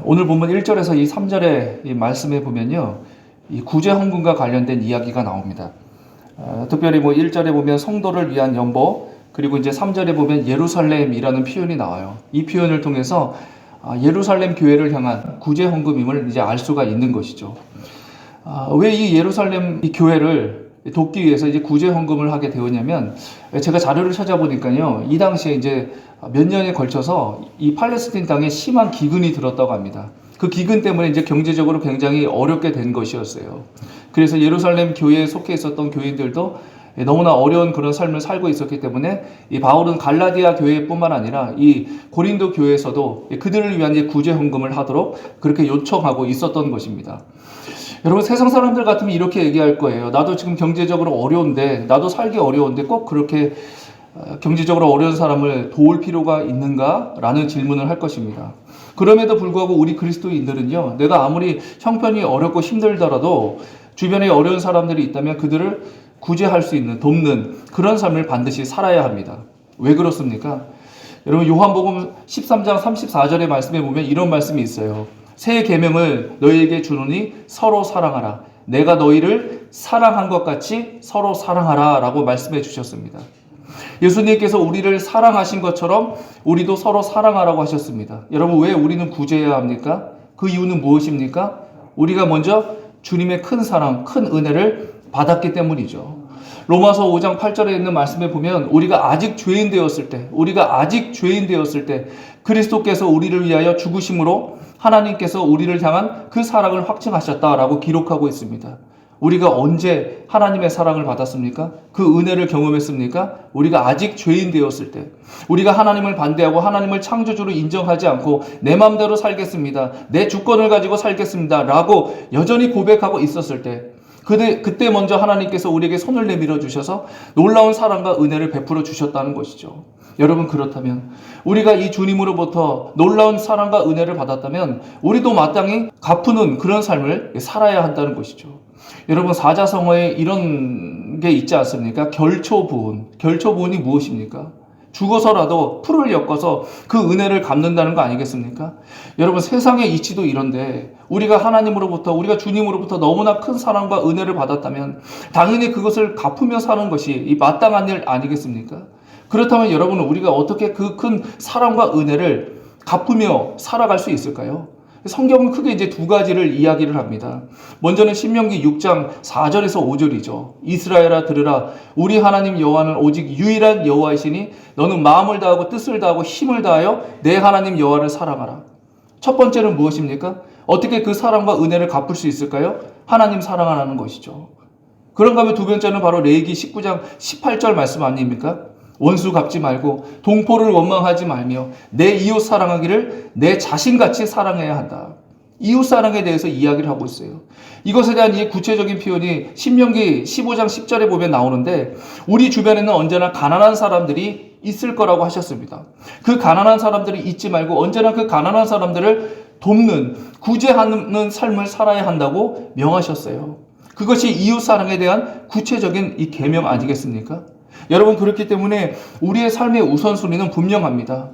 오늘 본문 1절에서 이 3절의 이 말씀에 보면요, 이 구제 헌금과 관련된 이야기가 나옵니다. 특별히 1절에 보면 성도를 위한 연보, 그리고 이제 3절에 보면 예루살렘이라는 표현이 나와요. 이 표현을 통해서 예루살렘 교회를 향한 구제 헌금임을 이제 알 수가 있는 것이죠. 왜 이 예루살렘 이 교회를 돕기 위해서 이제 구제 헌금을 하게 되었냐면, 제가 자료를 찾아보니까요, 이 당시에 이제 몇 년에 걸쳐서 이 팔레스틴 땅에 심한 기근이 들었다고 합니다. 그 기근 때문에 이제 경제적으로 굉장히 어렵게 된 것이었어요. 그래서 예루살렘 교회에 속해 있었던 교인들도 너무나 어려운 그런 삶을 살고 있었기 때문에 이 바울은 갈라디아 교회뿐만 아니라 이 고린도 교회에서도 그들을 위한 구제 헌금을 하도록 그렇게 요청하고 있었던 것입니다. 여러분, 세상 사람들 같으면 이렇게 얘기할 거예요. 나도 지금 경제적으로 어려운데, 나도 살기 어려운데 꼭 그렇게 경제적으로 어려운 사람을 도울 필요가 있는가? 라는 질문을 할 것입니다. 그럼에도 불구하고 우리 그리스도인들은요, 내가 아무리 형편이 어렵고 힘들더라도 주변에 어려운 사람들이 있다면 그들을 구제할 수 있는, 돕는 그런 삶을 반드시 살아야 합니다. 왜 그렇습니까? 여러분, 요한복음 13장 34절의 말씀에 보면 이런 말씀이 있어요. 새 계명을 너희에게 주노니 서로 사랑하라. 내가 너희를 사랑한 것 같이 서로 사랑하라 라고 말씀해 주셨습니다. 예수님께서 우리를 사랑하신 것처럼 우리도 서로 사랑하라고 하셨습니다. 여러분, 왜 우리는 구제해야 합니까? 그 이유는 무엇입니까? 우리가 먼저 주님의 큰 사랑, 큰 은혜를 받았기 때문이죠. 로마서 5장 8절에 있는 말씀에 보면 우리가 아직 죄인 되었을 때 그리스도께서 우리를 위하여 죽으심으로 하나님께서 우리를 향한 그 사랑을 확증하셨다라고 기록하고 있습니다. 우리가 언제 하나님의 사랑을 받았습니까? 그 은혜를 경험했습니까? 우리가 아직 죄인 되었을 때, 우리가 하나님을 반대하고 하나님을 창조주로 인정하지 않고 내 마음대로 살겠습니다, 내 주권을 가지고 살겠습니다 라고 여전히 고백하고 있었을 때, 그때 먼저 하나님께서 우리에게 손을 내밀어 주셔서 놀라운 사랑과 은혜를 베풀어 주셨다는 것이죠. 여러분, 그렇다면 우리가 이 주님으로부터 놀라운 사랑과 은혜를 받았다면 우리도 마땅히 갚는 그런 삶을 살아야 한다는 것이죠. 여러분, 사자성어에 이런 게 있지 않습니까? 결초부은이 무엇입니까? 죽어서라도 풀을 엮어서 그 은혜를 갚는다는 거 아니겠습니까? 여러분, 세상의 이치도 이런데 우리가 우리가 주님으로부터 너무나 큰 사랑과 은혜를 받았다면 당연히 그것을 갚으며 사는 것이 이 마땅한 일 아니겠습니까? 그렇다면 여러분은 우리가 어떻게 그 큰 사랑과 은혜를 갚으며 살아갈 수 있을까요? 성경은 크게 이제 두 가지를 이야기를 합니다. 먼저는 신명기 6장 4절에서 5절이죠. 이스라엘아 들으라. 우리 하나님 여호와는 오직 유일한 여호와이시니 너는 마음을 다하고 뜻을 다하고 힘을 다하여 내 하나님 여호와를 사랑하라. 첫 번째는 무엇입니까? 어떻게 그 사랑과 은혜를 갚을 수 있을까요? 하나님 사랑하라는 것이죠. 그런가 하면 두 번째는 바로 레위기 19장 18절 말씀 아닙니까? 원수 갚지 말고 동포를 원망하지 말며 내 이웃 사랑하기를 내 자신같이 사랑해야 한다. 이웃 사랑에 대해서 이야기를 하고 있어요. 이것에 대한 이 구체적인 표현이 신명기 15장 10절에 보면 나오는데, 우리 주변에는 언제나 가난한 사람들이 있을 거라고 하셨습니다. 그 가난한 사람들이 잊지 말고 언제나 그 가난한 사람들을 돕는, 구제하는 삶을 살아야 한다고 명하셨어요. 그것이 이웃 사랑에 대한 구체적인 이 계명 아니겠습니까? 여러분, 그렇기 때문에 우리의 삶의 우선순위는 분명합니다.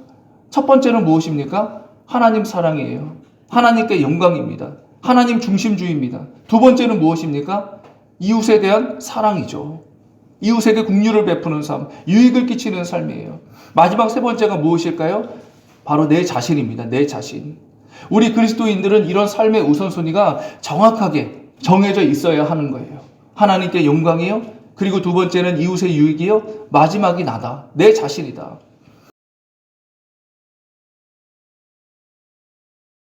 첫 번째는 무엇입니까? 하나님 사랑이에요. 하나님께 영광입니다. 하나님 중심주의입니다. 두 번째는 무엇입니까? 이웃에 대한 사랑이죠. 이웃에게 긍휼을 베푸는 삶, 유익을 끼치는 삶이에요. 마지막 세 번째가 무엇일까요? 바로 내 자신입니다. 내 자신. 우리 그리스도인들은 이런 삶의 우선순위가 정확하게 정해져 있어야 하는 거예요. 하나님께 영광이요, 그리고 두 번째는 이웃의 유익이요, 마지막이 나다. 내 자신이다.